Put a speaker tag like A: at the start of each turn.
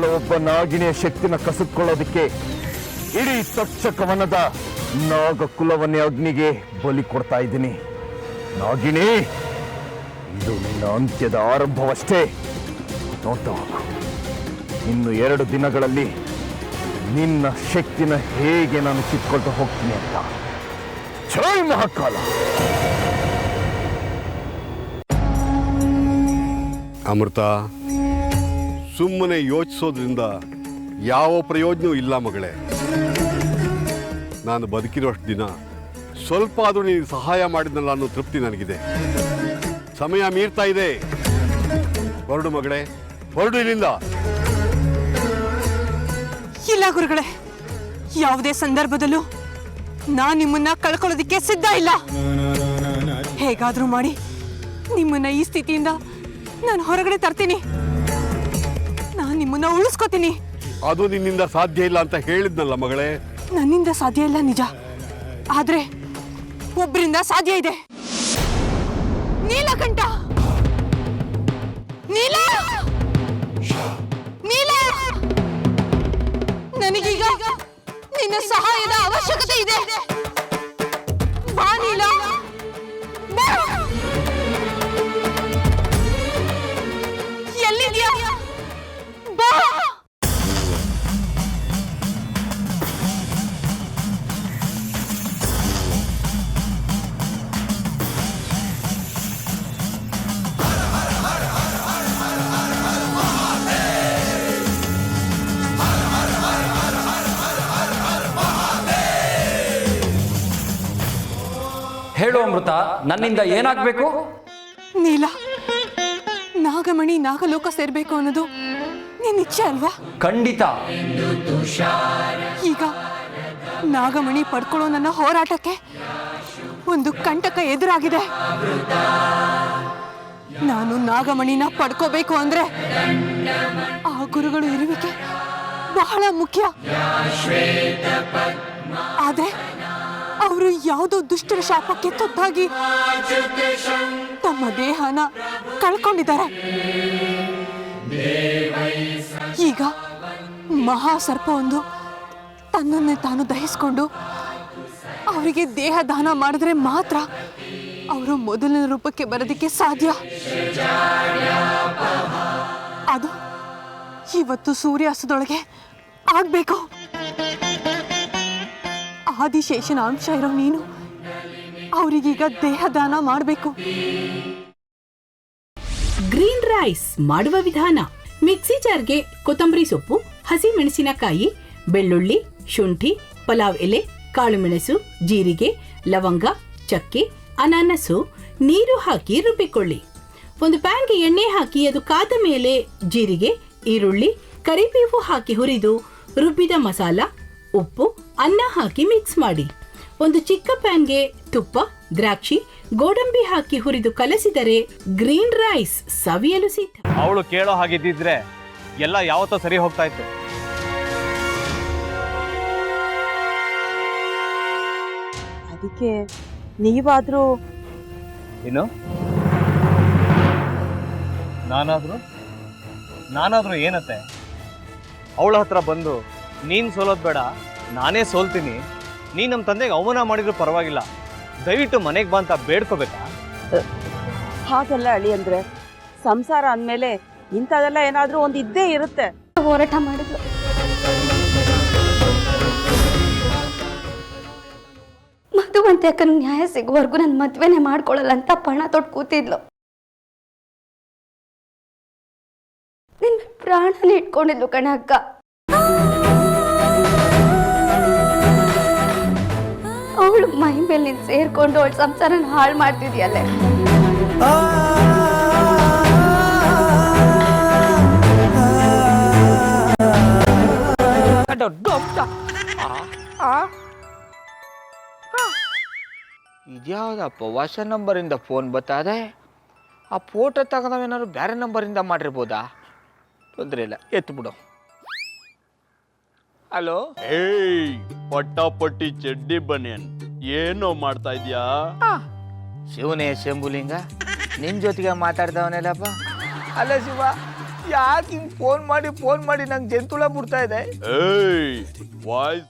A: ಕೇವಲ ಒಬ್ಬ ನಾಗಿಣಿಯ ಶಕ್ತಿನ ಕಸಿದುಕೊಳ್ಳೋದಕ್ಕೆ ಇಡೀ ತಕ್ಷಕವನದ ನಾಗಕುಲವನ್ನೇ ಅಗ್ನಿಗೆ ಬಲಿ ಕೊಡ್ತಾ ಇದ್ದೀನಿ. ನಾಗಿಣಿ, ಇದು ನಿನ್ನ ಅಂತ್ಯದ ಆರಂಭವಷ್ಟೇ. ನೋಡ್ತಾ ಹೋಗು, ಇನ್ನು 2 ದಿನಗಳಲ್ಲಿ ನಿನ್ನ ಶಕ್ತಿನ ಹೇಗೆ ನಾನು ಕಿತ್ಕೊಳ್ತಾ ಹೋಗ್ತೀನಿ ಅಂತ. ಜೈ ಮಹಾಕಾಲ.
B: ಅಮೃತ, ಸುಮ್ಮನೆ ಯೋಚಿಸೋದ್ರಿಂದ ಯಾವ ಪ್ರಯೋಜನವೂ ಇಲ್ಲ ಮಗಳೇ. ನಾನು ಬದುಕಿರೋಷ್ಟು ದಿನ ಸ್ವಲ್ಪ ಆದರೂ ನೀನು ಸಹಾಯ ಮಾಡಿದ್ನಲ್ಲ ಅನ್ನೋ ತೃಪ್ತಿ ನನಗಿದೆ. ಸಮಯ ಮೀರ್ತಾ ಇದೆ. ಹೊರಡು ಮಗಳೇ, ಹೊರಡು ಇಲ್ಲಿಂದ.
C: ಇಲ್ಲ ಗುರುಗಳೇ, ಯಾವುದೇ ಸಂದರ್ಭದಲ್ಲೂ ನಾನು ನಿಮ್ಮನ್ನ ಕಳ್ಕೊಳ್ಳೋದಿಕ್ಕೆ ಸಿದ್ಧ ಇಲ್ಲ. ಹೇಗಾದ್ರೂ ಮಾಡಿ ನಿಮ್ಮನ್ನ ಈ ಸ್ಥಿತಿಯಿಂದ ನಾನು ಹೊರಗಡೆ ತರ್ತೀನಿ. ನಾನು ನಿಮ್ಮನ್ನ ಉಳಿಸ್ಕೋತೀನಿ.
B: ಅದು ನಿನ್ನಿಂದ ಸಾಧ್ಯ ಇಲ್ಲ ಅಂತ ಹೇಳಿದ್ನಲ್ಲ ಮಗಳೇ.
C: ನನ್ನಿಂದ ಸಾಧ್ಯ ಇಲ್ಲ ನಿಜ, ಆದ್ರೆ ಒಬ್ಬರಿಂದ ಸಾಧ್ಯ ಇದೆ. ನೀಲಕಂಠ, ನೀಲ, ನೀಲ, ನನಗೀಗ ನಿನ್ನ ಸಹಾಯದ ಅವಶ್ಯಕತೆ ಇದೆ. ಬಾ ನೀಲ, ಬಾ. ಎಲ್ಲಿದ್ಯಾ? ಬಾ.
D: ಹೇಳು ಅಮೃತ, ನನ್ನಿಂದ ಏನಾಗಬೇಕು?
C: ನೀಲ, ನಾಗಮಣಿ ನಾಗಲೋಕ ಸೇರ್ಬೇಕು ಅನ್ನೋದು ನಿನ್ನ ಇಚ್ಛೆ ಅಲ್ವಾ?
D: ಖಂಡಿತ.
C: ಈಗ ನಾಗಮಣಿ ಪಡ್ಕೊಳ್ಳೋ ನನ್ನ ಹೋರಾಟಕ್ಕೆ ಒಂದು ಕಂಟಕ ಎದುರಾಗಿದೆ. ನಾನು ನಾಗಮಣಿನ ಪಡ್ಕೋಬೇಕು ಅಂದ್ರೆ ಆ ಗುರುಗಳು ಇರುವಿಕೆ ಬಹಳ ಮುಖ್ಯ. ಆದ್ರೆ ಅವರು ಯಾವುದೋ ದುಷ್ಟರ ಶಾಪಕ್ಕೆ ತುತ್ತಾಗಿ ತಮ್ಮ ದೇಹನ ಕಳ್ಕೊಂಡಿದ್ದಾರೆ. ಈಗ ಮಹಾಸರ್ಪ ಒಂದು ತನ್ನನ್ನೇ ತಾನು ದಹಿಸ್ಕೊಂಡು ಅವರಿಗೆ ದೇಹ ದಾನ ಮಾಡಿದ್ರೆ ಮಾತ್ರ ಅವರು ಮೊದಲನೇ ರೂಪಕ್ಕೆ ಬರೋದಕ್ಕೆ ಸಾಧ್ಯ. ಅದು ಇವತ್ತು ಸೂರ್ಯಾಸ್ತದೊಳಗೆ ಆಗ್ಬೇಕು. ಆದಿಶೇಷನ ಅಂಶ ಇರೋ ನೀನು ಅವರಿಗೀಗ ದೇಹ ದಾನ ಮಾಡಬೇಕು.
E: ಗ್ರೀನ್ ರೈಸ್ ಮಾಡುವ ವಿಧಾನ: ಮಿಕ್ಸಿ ಜಾರ್ಗೆ ಕೊತ್ತಂಬರಿ ಸೊಪ್ಪು, ಹಸಿ ಮೆಣಸಿನಕಾಯಿ, ಬೆಳ್ಳುಳ್ಳಿ, ಶುಂಠಿ, ಪಲಾವ್ ಎಲೆ, ಕಾಳುಮೆಣಸು, ಜೀರಿಗೆ, ಲವಂಗ, ಚಕ್ಕೆ, ಅನಾನಸು, ನೀರು ಹಾಕಿ ರುಬ್ಬಿಕೊಳ್ಳಿ. ಒಂದು ಪ್ಯಾನ್ಗೆ ಎಣ್ಣೆ ಹಾಕಿ ಅದು ಕಾದ ಮೇಲೆ ಜೀರಿಗೆ, ಈರುಳ್ಳಿ, ಕರಿಬೇವು ಹಾಕಿ ಹುರಿದು ರುಬ್ಬಿದ ಮಸಾಲ, ಉಪ್ಪು, ಅನ್ನ ಹಾಕಿ ಮಿಕ್ಸ್ ಮಾಡಿ. ಒಂದು ಚಿಕ್ಕ ಪ್ಯಾನ್ಗೆ ತುಪ್ಪ, ದ್ರಾಕ್ಷಿ, ಗೋಡಂಬಿ ಹಾಕಿ ಹುರಿದು ಕಲಸಿದರೆ ಗ್ರೀನ್ ರೈಸ್ ಸವಿಯಲು ಸಿದ್ಧ.
F: ಅವಳು ಕೇಳೋ ಹಾಗಿದ್ದಿದ್ರೆ ಎಲ್ಲ ಯಾವತ್ತೋ ಸರಿ ಹೋಗ್ತಾ ಇತ್ತು.
G: ಅದಕ್ಕೆ ನೀವಾದ್ರೂ
F: ಏನು? ನಾನಾದ್ರೂ ಏನತ್ತೆ? ಅವಳ ಹತ್ರ ಬಂದು ನೀನು ಸೋಲೋದು ಬೇಡ, ನಾನೇ ಸೋಲ್ತೀನಿ, ನೀನು ನಮ್ಮ ತಂದೆಗೆ ಅವಮಾನ ಮಾಡಿದ್ರು ಪರವಾಗಿಲ್ಲ, ದಯವಿಟ್ಟು ಮನೆಗೆ ಬಾ ಅಂತ ಬೇಡ್ಕೋಬೇಕಾ?
G: ಹಾಗೆಲ್ಲ ಅಳಿ ಅಂದ್ರೆ ಸಂಸಾರ ಅಂದಮೇಲೆ ಇಂಥದೆಲ್ಲ ಏನಾದ್ರೂ ಒಂದು ಇದ್ದೇ ಇರುತ್ತೆ.
H: ಹೋರಾಟ ಮಾಡಿದ್ರು. ಮಧುವಂತೆ ಅಕ್ಕನ ನ್ಯಾಯ ಸಿಗುವವರೆಗೂ ನನ್ನ ಮದ್ವೆನೆ ಮಾಡ್ಕೊಳ್ಳಲ್ಲ ಅಂತ ಪಣ ತೊಟ್ಟು ಕೂತಿದ್ಲು. ನಿನ್ನ ಪ್ರಾಣನ ಇಟ್ಕೊಂಡಿದ್ಲು ಕಣ ಅಕ್ಕ. ಅವಳು ಮೈ ಮೇಲೆ ನೀನು ಸೇರ್ಕೊಂಡು ಅವಳ ಸಂಸಾರನ ಹಾಳು ಮಾಡ್ತಿದ್ಯಲ್ಲೇ.
I: ಇದ್ಯಾವುದಪ್ಪ ಹೊಸ ನಂಬರಿಂದ ಫೋನ್ ಬತ್ತದೆ? ಆ ಫೋಟೋ ತಗೊಂಡವೇನಾದ್ರು ಬೇರೆ ನಂಬರಿಂದ ಮಾಡಿರ್ಬೋದಾ? ತೊಂದರೆ ಇಲ್ಲ, ಎತ್ತು ಬಿಡು. ಹಲೋ,
J: ಏಯ್ ಪಟ್ಟಾಪಟ್ಟಿ ಚಡ್ಡಿ ಬನಿಯನ್, ಏನೋ ಮಾಡ್ತಾ ಇದ್ಯಾ?
I: ಶಿವನೇ ಶಂಭುಲಿಂಗ, ನಿನ್ ಜೊತೆಗೆ ಮಾತಾಡ್ದವನೆಲ್ಲಪ್ಪ. ಅಲ್ಲ ಶಿವ, ಯಾಕೆ ಹಿಂಗೆ ಫೋನ್ ಮಾಡಿ ನಂಗೆ ಜಂತುಳ ಬಿಡ್ತಾ ಇದೆ?
J: ಏಯ್ ವಾಯ್ಸ್